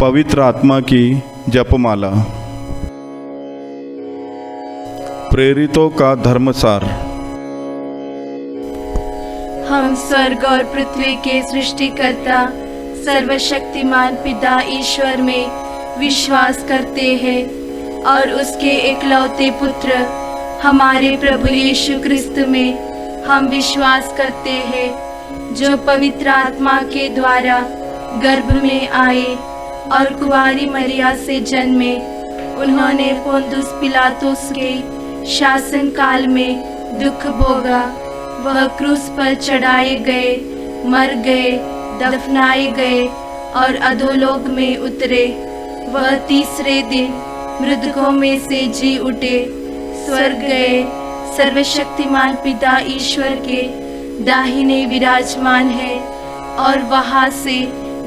पवित्र आत्मा की जपमाला। प्रेरितों का धर्मसार। हम स्वर्ग और पृथ्वी के सृष्टिकर्ता सर्वशक्तिमान पिता ईश्वर में विश्वास करते हैं और उसके एकलौते पुत्र हमारे प्रभु यीशु क्रिस्त में हम विश्वास करते हैं, जो पवित्र आत्मा के द्वारा गर्भ में आए और कुंवारी मरिया से जन्मे। उन्होंने पोंतुस पिलातुस के शासन काल में दुख भोगा, वह क्रूस पर चढ़ाए गए, मर गए, दफनाए गए और अधोलोक में उतरे। वह तीसरे दिन मृतकों में से जी उठे, स्वर्ग गए, सर्वशक्तिमान पिता ईश्वर के दाहिने विराजमान है और वहां से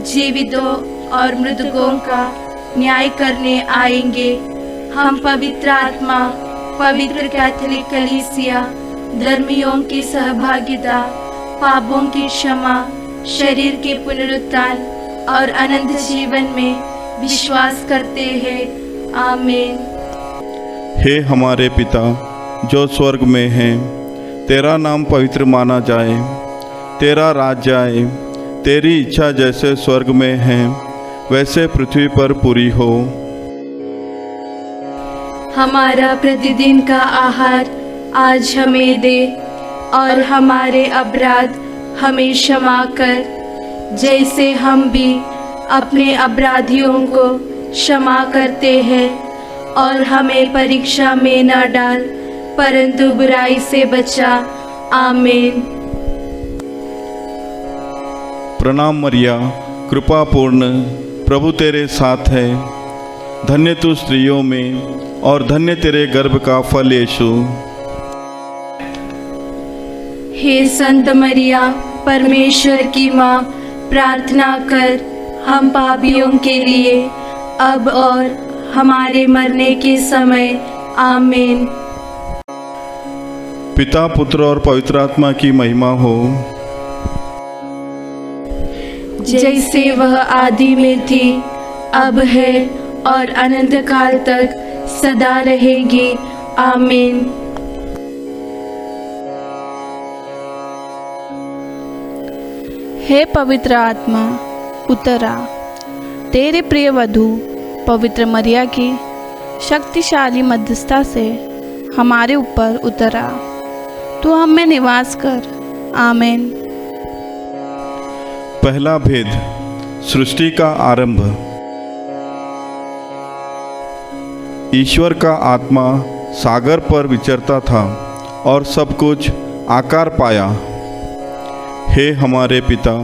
जीवितों और मृतकों का न्याय करने आएंगे। हम पवित्र आत्मा, पवित्र कैथोलिक कलीसिया, धर्मियों की सहभागिता, पापों की क्षमा, शरीर के पुनरुत्थान और अनंत जीवन में विश्वास करते हैं। आमीन। हे हमारे पिता जो स्वर्ग में है, तेरा नाम पवित्र माना जाए, तेरा राज्य आए, तेरी इच्छा जैसे स्वर्ग में है वैसे पृथ्वी पर पूरी हो। हमारा प्रतिदिन का आहार आज हमें दे और हमारे अपराध हमें क्षमा कर, जैसे हम भी अपने अपराधियों को क्षमा करते हैं, और हमें परीक्षा में न डाल परंतु बुराई से बचा। आमीन। प्रणाम मरिया, कृपा पूर्ण, प्रभु तेरे साथ है। धन्य तू स्त्रियों में और धन्य तेरे गर्भ का फल यीशु। हे संत मरिया, परमेश्वर की माँ, प्रार्थना कर हम पापियों के लिए अब और हमारे मरने के समय। आमीन। पिता, पुत्र और पवित्र आत्मा की महिमा हो, जैसे वह आदि में थी, अब है और अनंत काल तक सदा रहेगी। आमीन। हे पवित्र आत्मा, उतरा, तेरे प्रिय वधू पवित्र मरिया की शक्तिशाली मध्यस्थता से हमारे ऊपर उतरा। तू हम में निवास कर। आमीन। पहला भेद, सृष्टि का आरंभ। ईश्वर का आत्मा सागर पर विचरता था और सब कुछ आकार पाया। हे हमारे पिता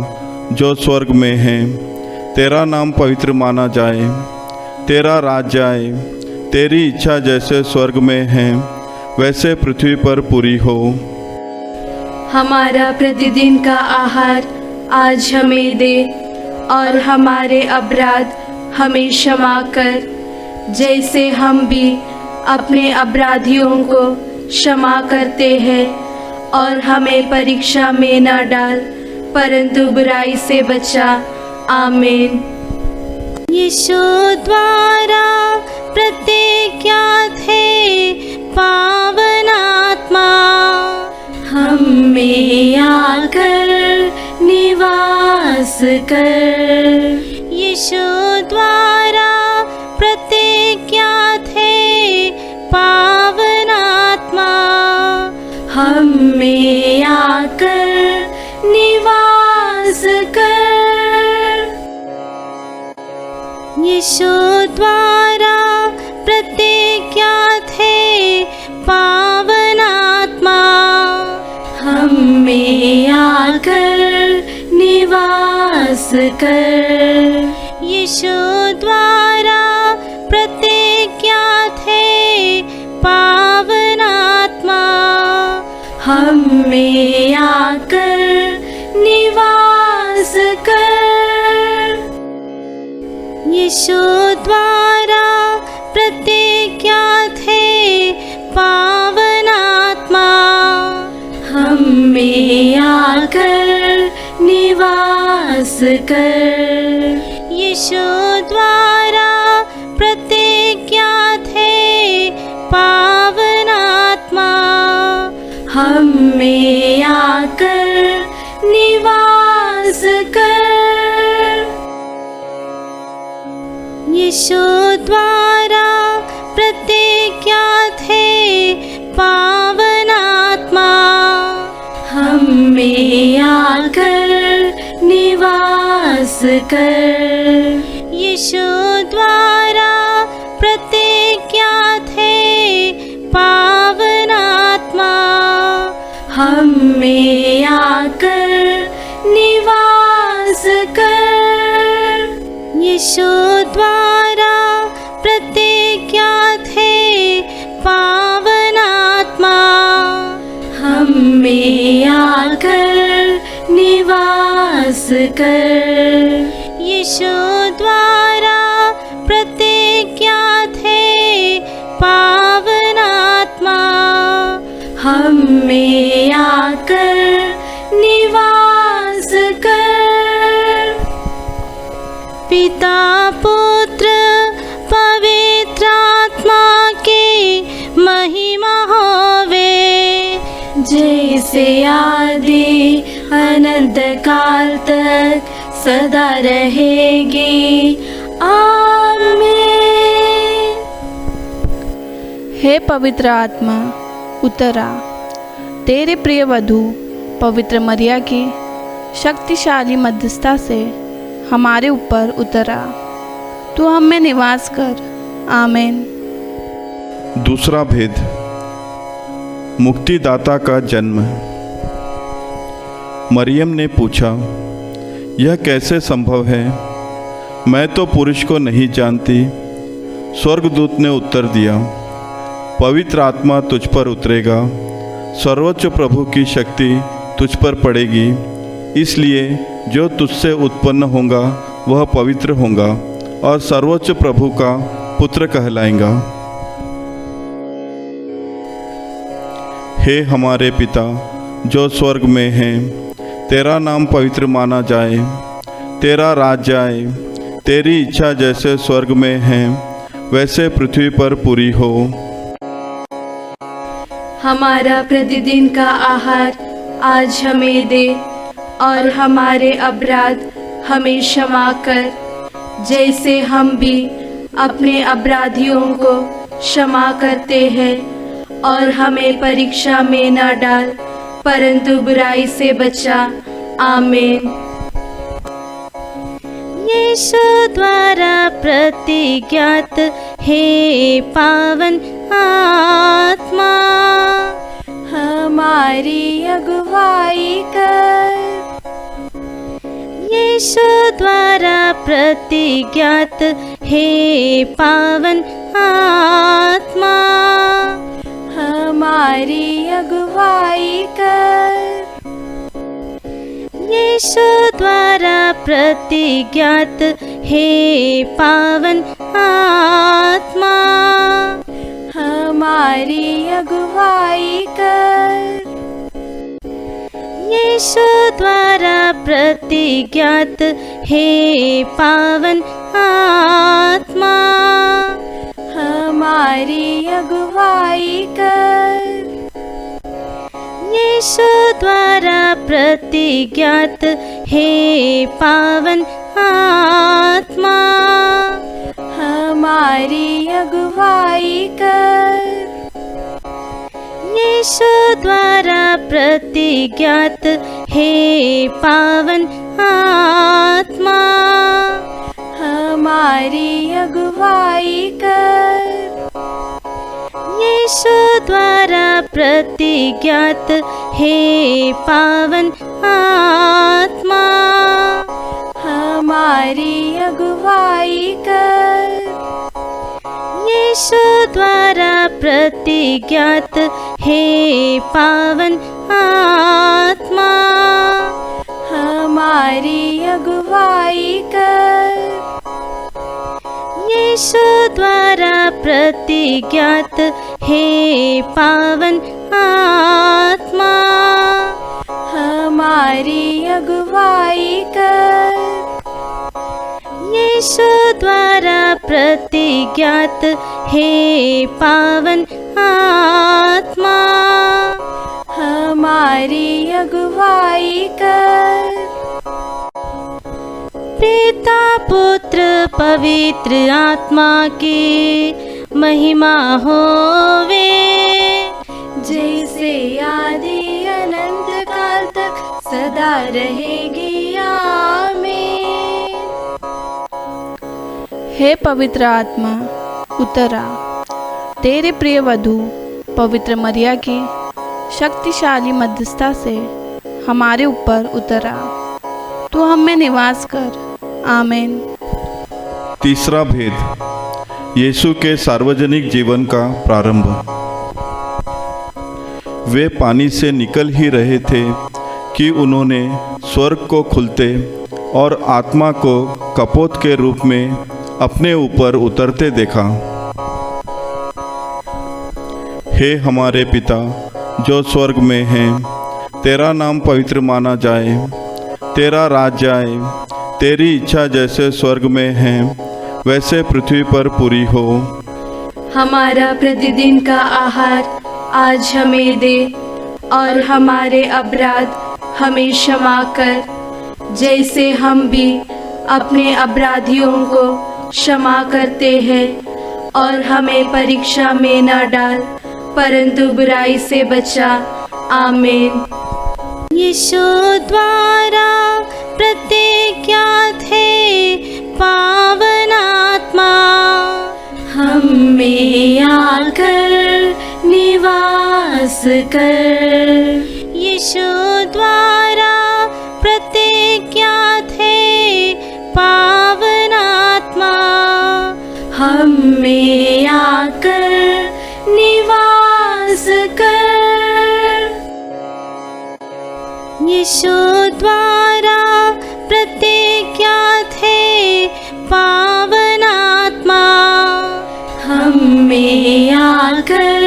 जो स्वर्ग में है, तेरा नाम पवित्र माना जाए, तेरा राज्य आए, तेरी इच्छा जैसे स्वर्ग में है वैसे पृथ्वी पर पूरी हो। हमारा प्रतिदिन का आहार आज हमें दे और हमारे अपराध हमें क्षमा कर, जैसे हम भी अपने अपराधियों को क्षमा करते हैं, और हमें परीक्षा में न डाल परंतु बुराई से बचा। आमीन। यीशु द्वारा प्रतिज्ञात है पावन आत्मा, हम में आकर निवास कर। यीशु द्वारा प्रतिज्ञात है पावन आत्मा, हम में आकर निवास कर। यीशु द्वारा प्रतिज्ञात है पावन आत्मा, हम में आकर निवास कर। यीशु द्वारा प्रतिज्ञात है पावन आत्मा, हम में आकर निवास कर। यीशु द्वारा प्रतिज्ञात है पावन आत्मा, हम में आकर निवास कर। यीशु द्वारा प्रतिज्ञात है पावन आत्मा। हम में आकर निवास कर। यीशु द्वारा प्रतिज्ञात है पावन आत्मा। हम में आकर निवास कर। यीशु द्वारा प्रतिज्ञात है पावन आत्मा। हम में आकर निवास कर। यीशु द्वारा प्रतिज्ञात है पावन आत्मा। हम में आकर निवास कर। यीशु द्वारा प्रतिज्ञात है पावन आत्मा। हम में आकर निवास कर। पिता पुत्र पवित्र आत्मा की महिमा होवे, जैसे आदि अनंत काल तक सदा रहेगी। आमीन। हे पवित्र आत्मा उतरा, तेरे प्रिय वधू पवित्र मरिया की शक्तिशाली मध्यस्थता से हमारे ऊपर उतरा। तू हम में निवास कर। आमीन। दूसरा भेद, मुक्तिदाता का जन्म। मरियम ने पूछा, यह कैसे संभव है? मैं तो पुरुष को नहीं जानती। स्वर्गदूत ने उत्तर दिया, पवित्र आत्मा तुझ पर उतरेगा, सर्वोच्च प्रभु की शक्ति तुझ पर पड़ेगी, इसलिए जो तुझसे उत्पन्न होगा वह पवित्र होगा और सर्वोच्च प्रभु का पुत्र कहलाएगा। हे हमारे पिता जो स्वर्ग में है, तेरा नाम पवित्र माना जाए, तेरा राज्य आए, तेरी इच्छा जैसे स्वर्ग में है वैसे पृथ्वी पर पूरी हो। हमारा प्रतिदिन का आहार आज हमें दे, और हमारे अपराध हमें क्षमा कर, जैसे हम भी अपने अपराधियों को क्षमा करते हैं, और हमें परीक्षा में न डाल, परंतु बुराई से बचा। आमीन। यीशु द्वारा प्रतिज्ञात है पावन आत्मा। हमारी अगुवाई कर। यीशु द्वारा प्रतिज्ञात है पावन आत्मा। हमारी अगुवाई कर। यीशु द्वारा प्रतिज्ञात है पावन आत्मा। हमारी अगुवाई कर। यीशु द्वारा प्रतिज्ञात है पावन आत्मा। हमारी अगुवाई कर। यीशु द्वारा प्रतिज्ञात है पावन आत्मा। हमारी अगुवाई कर। यीशु द्वारा प्रतिज्ञात है पावन आत्मा। हमारी अगुवाई कर। यीशु द्वारा प्रतिज्ञात है पावन आत्मा। हमारी अगुवाई कर। यीशु द्वारा प्रतिज्ञात है पावन आत्मा। हमारी अगुवाई कर। यीशु द्वारा प्रतिज्ञात है पावन आत्मा। हमारी अगुवाई कर। यीशु द्वारा प्रतिज्ञात हे पावन आत्मा, हमारी अगुवाई कर। पिता पुत्र पवित्र आत्मा की महिमा होवे, जैसे आदि अनंत काल तक सदा रहेगी। आमीन। हे पवित्र आत्मा उतरा, तेरे प्रिय वधू पवित्र मरिया की शक्तिशाली मध्यस्थता से हमारे ऊपर उतरा, तू हम में निवास कर। आमीन। तीसरा भेद, यीशु के सार्वजनिक जीवन का प्रारंभ। वे पानी से निकल ही रहे थे कि उन्होंने स्वर्ग को खुलते और आत्मा को कपोत के रूप में अपने ऊपर उतरते देखा। हे हमारे पिता जो स्वर्ग में हैं, तेरा नाम पवित्र माना जाए, तेरा राज्य आए, तेरी इच्छा जैसे स्वर्ग में है वैसे पृथ्वी पर पूरी हो। हमारा प्रतिदिन का आहार आज हमें दे, और हमारे अपराध हमें क्षमा कर, जैसे हम भी अपने अपराधियों को क्षमा करते हैं, और हमें परीक्षा में न डाल, परंतु बुराई से बचा। आमीन। यीशु द्वारा प्रतिज्ञात है पावन आत्मा, हम में आकर निवास कर। यीशु द्वारा प्रतिज्ञात है पावन आत्मा, हम में आकर निवास कर। यीशु द्वारा प्रतिज्ञात है पावन आत्मा, हम में आकर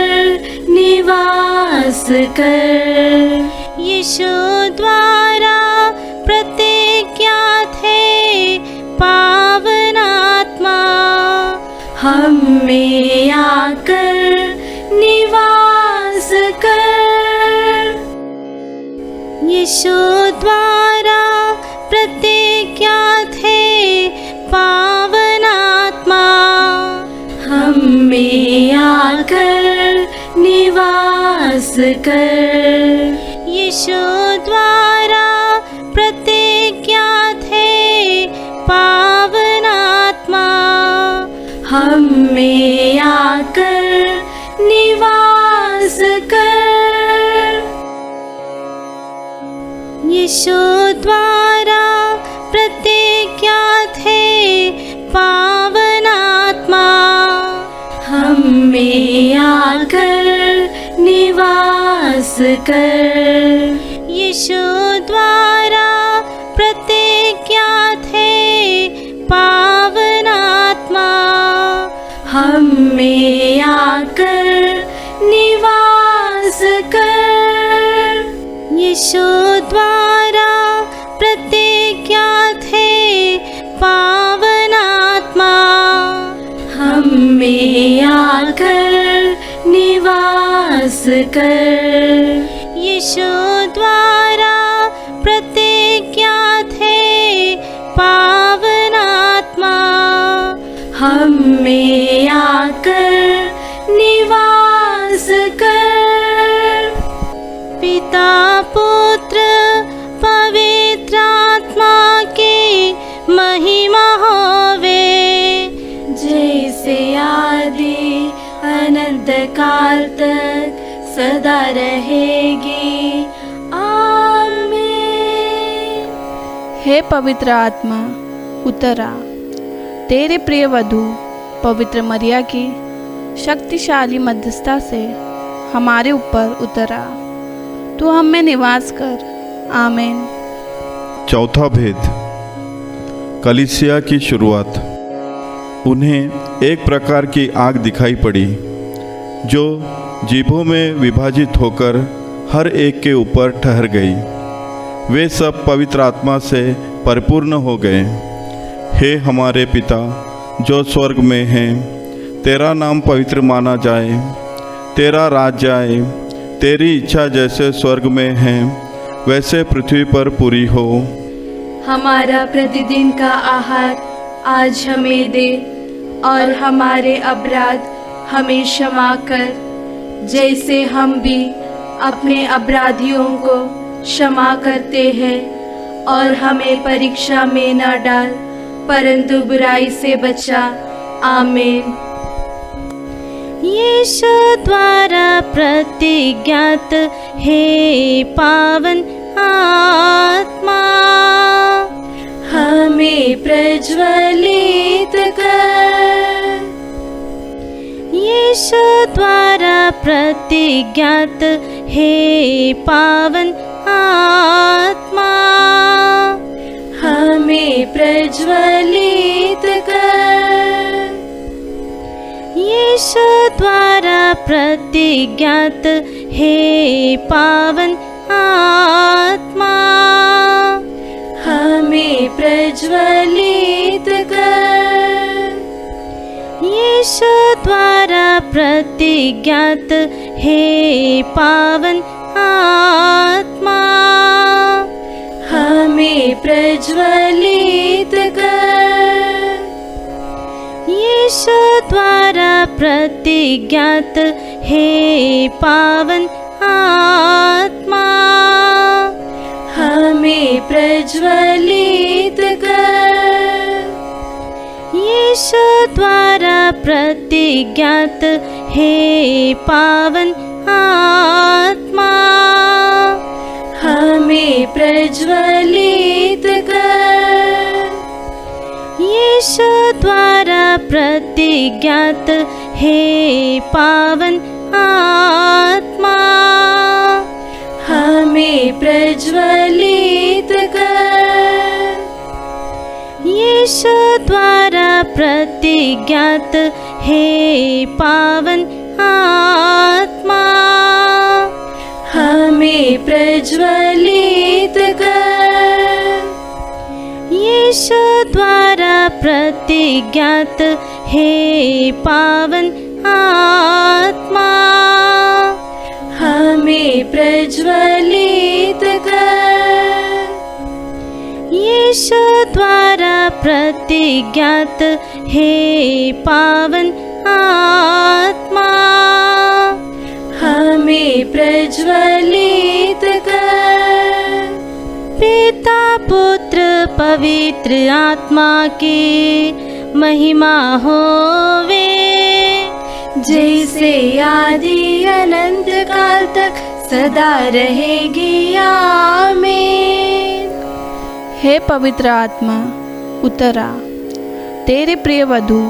निवास कर। यीशु द्वारा प्रतिज्ञात है पावन आत्मा, हम में आकर निवास कर। यीशु द्वारा प्रतिज्ञात है पावन आत्मा, हम में आकर निवास कर। यीशु द्वारा प्रतिज्ञात है पावन आत्मा, हम में आकर निवास कर। यीशु द्वारा प्रतिज्ञात है पावन आत्मा, हम में आकर निवास कर। यीशु द्वारा प्रतिज्ञात है पावन आत्मा, हम में आकर निवास कर। यीशु द्वारा प्रतिज्ञात है पावन आत्मा, हम में आकर निवास कर। यीशु द्वारा प्रतिज्ञात है पावन आत्मा, हम में आकर निवास कर। पिता पुत्र पवित्र आत्मा की महिमा होवे, जैसे आदि अनंत काल तक सदा रहेगी। आमीन। हे पवित्र आत्मा उतरा, तेरे प्रिय वधू पवित्र मरिया की शक्तिशाली मध्यस्थता से हमारे ऊपर उतरा, तू हम में निवास कर। आमीन। चौथा भेद, कलीसिया की शुरुआत। उन्हें एक प्रकार की आग दिखाई पड़ी जो जीभों में विभाजित होकर हर एक के ऊपर ठहर गई। वे सब पवित्र आत्मा से परिपूर्ण हो गए। हे हमारे पिता जो स्वर्ग में हैं, तेरा नाम पवित्र माना जाए, तेरा राज्य आए, तेरी इच्छा जैसे स्वर्ग में है वैसे पृथ्वी पर पूरी हो। हमारा प्रतिदिन का आहार आज हमें दे, और हमारे अपराध हमें क्षमा कर, जैसे हम भी अपने अपराधियों को क्षमा करते हैं, और हमें परीक्षा में न डाल, परंतु बुराई से बचा। आमीन। यीशु द्वारा प्रतिज्ञात हे पावन आत्मा, हमें प्रज्वलित कर। यीशु द्वारा प्रतिज्ञात हे पावन आत्मा, हमें प्रज्वलित कर। यीशु द्वारा प्रतिज्ञात हे पावन आत्मा, हमें प्रज्वलित कर। यीशु द्वारा प्रतिज्ञात हे पावन आत्मा, हमें प्रज्वलित कर। यीशु द्वारा प्रतिज्ञात हे पावन आत्मा, हमें प्रज्वलित कर। यीशु द्वारा प्रतिज्ञात हे पावन आत्मा, हमें प्रज्वलित कर। यीशु द्वारा प्रतिज्ञात हे पावन आत्मा, हमें प्रज्वलित कर। यीशु द्वारा प्रतिज्ञात हे पावन आत्मा, हमें प्रज्वलित कर। यीशु द्वारा प्रतिज्ञात हे पावन आत्मा, हमें प्रज्वलित कर। यीशु द्वारा प्रतिज्ञात हे पावन आत्मा, हमें प्रज्वलित कर। पिता पुत्र पवित्र आत्मा की महिमा होवे, जैसे आदि अनंत काल तक सदा रहेगी। आमीन। हे पवित्र आत्मा उतरा, तेरे प्रिय वधू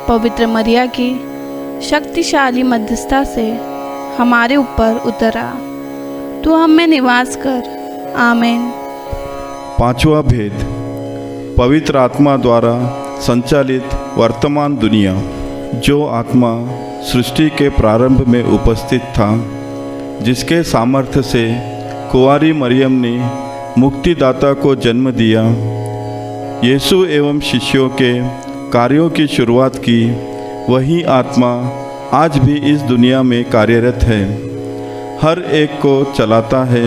पवित्र मरिया की शक्तिशाली मध्यस्थता से हमारे ऊपर उतरा, तू हम में निवास कर। आमीन। पांचवा भेद, पवित्र आत्मा द्वारा संचालित वर्तमान दुनिया। जो आत्मा सृष्टि के प्रारंभ में उपस्थित था, जिसके सामर्थ्य से कुंवारी मरियम ने मुक्तिदाता को जन्म दिया, यीशु एवं शिष्यों के कार्यों की शुरुआत की, वही आत्मा आज भी इस दुनिया में कार्यरत है, हर एक को चलाता है।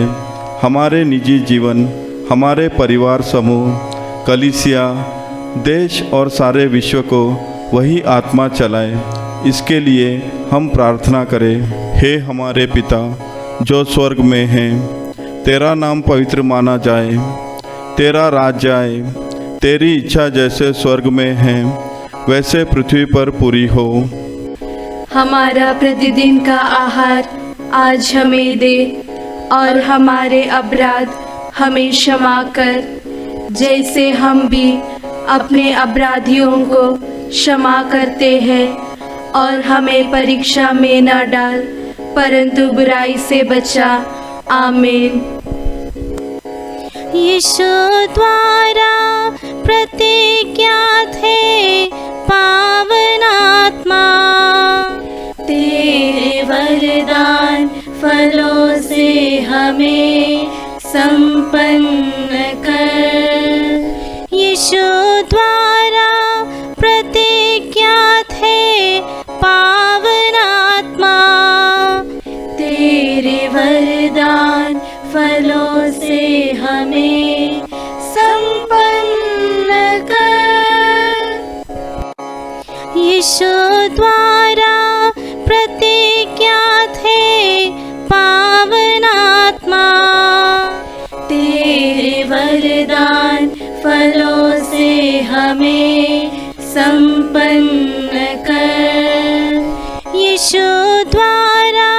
हमारे निजी जीवन, हमारे परिवार समूह, कलीसिया, देश और सारे विश्व को वही आत्मा चलाए, इसके लिए हम प्रार्थना करें। हे हमारे पिता जो स्वर्ग में हैं, तेरा नाम पवित्र माना जाए, तेरा राज्य आए, तेरी इच्छा जैसे स्वर्ग में है वैसे पृथ्वी पर पूरी हो। हमारा प्रतिदिन का आहार आज हमें दे, और हमारे अपराध हमें क्षमा कर, जैसे हम भी अपने अपराधियों को क्षमा करते हैं, और हमें परीक्षा में न डाल, परंतु बुराई से बचा। आमीन। यीशु द्वारा प्रतिज्ञात है पावन आत्मा, तेरे वरदान फलों से हमें संपन्न कर। यीशु द्वारा यीशु द्वारा प्रतिज्ञात है पावन आत्मा। तेरे वरदान फलों से हमें संपन्न कर। यीशु द्वारा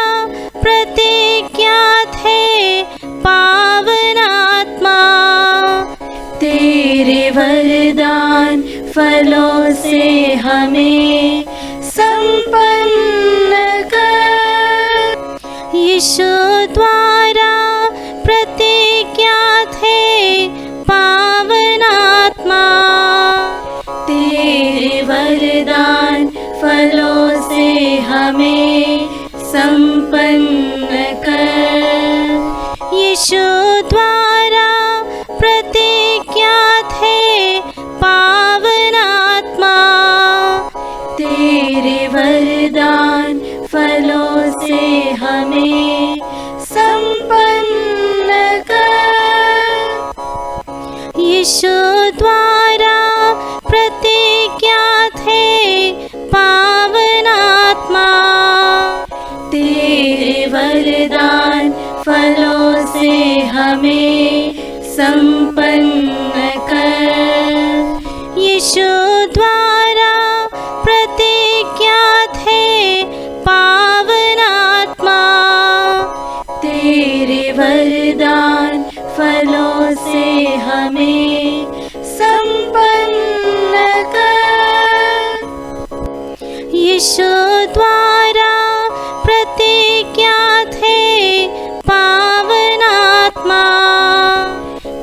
प्रतिज्ञात है पावन आत्मा। तेरे वरदान फलों से हमें संपन्न कर। यीशु द्वारा प्रतिज्ञात है पावन आत्मा। तेरे वरदान फलों से हमें संपन्न कर। यीशु द्वारा प्रतिज्ञात है पावन आत्मा। तेरे वरदान फलों से हमें संपन्न कर। यीशु द्वारा प्रतिज्ञात है पावन आत्मा। तेरे वरदान फलों से हमें संपन्न कर। यीशु द्वारा प्रतिज्ञात है पावन आत्मा। तेरे वरदान फलों से हमें संपन्न कर। यीशु द्वारा प्रतिज्ञात है पावन आत्मा।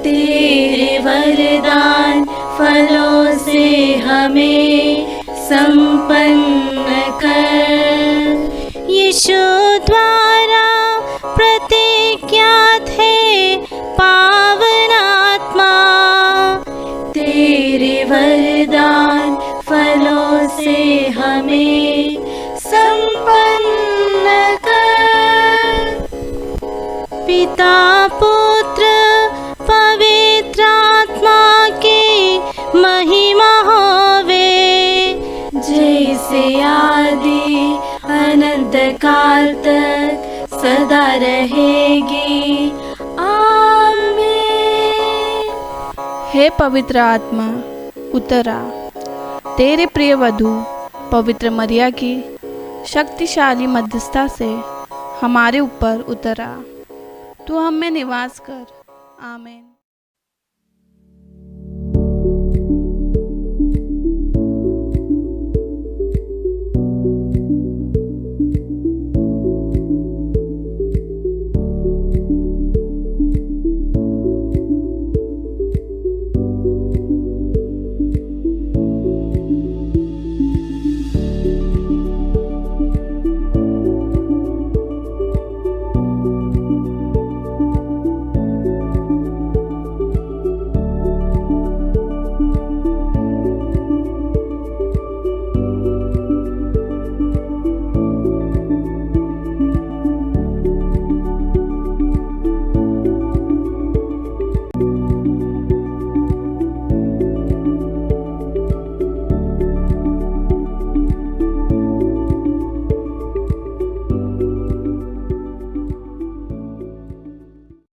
तेरे वरदान फलों से हमें संपन्न कर। यीशु द्वारा प्रतिज्ञात है पावन आत्मा। तेरे वरदान फलों से हमें संपन्न कर। पिता पुत्र पवित्र आत्मा की महिमा होवे, जैसे आदि अनंत काल तक सदा रहेगी। आमीन। हे पवित्र आत्मा उतरा, तेरे प्रिय वधू पवित्र मरिया की शक्तिशाली मध्यस्थता से हमारे ऊपर उतरा। तू हम में निवास कर। आमीन।